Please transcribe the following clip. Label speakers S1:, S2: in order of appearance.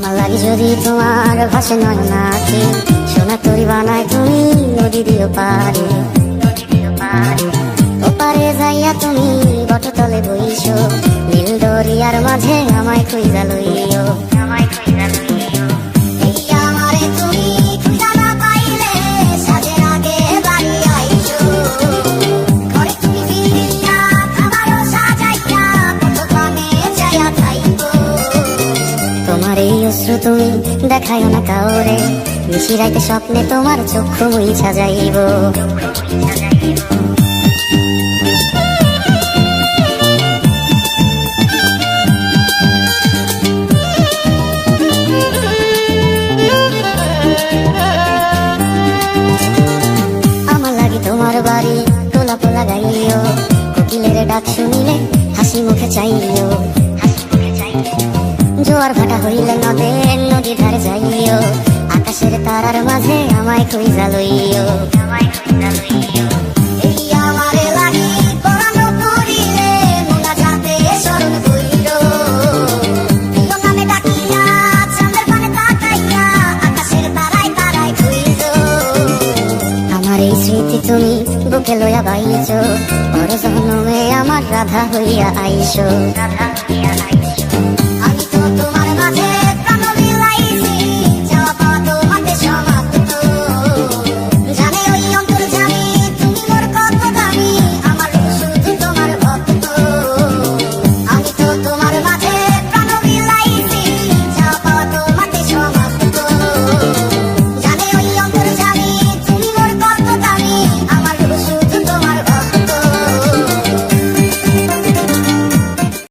S1: আমার লাগে যদি তোমার ভাষে নয় নাকি সোনা তরি বানায় তুমি নদী দিও পারে ওপারে যাইয়া তুমি বটতলে বইছো নীল দরিয়ার মাঝে আমায় খুঁজা লইও তোমার এই অশ্রু তুমি দেখায় না কাউরে নিশিরাইতে স্বপ্নে তোমার চক্ষু মুইছা যাইব আমার লাগি তোমার বাড়ি তোলা পোলা গাইও কোকিলের ডাক শুনিলে হাসি মুখে চাইও জোয়ার ভাটা হইলে নদী ধারে যাইও আকাশের তারার মাঝে আমায় খুঁজা লইও আমার এই স্মৃতি তুমি বুকে লইয়া বাইছো পর জন্মে আমার রাধা হইয়া আইসো।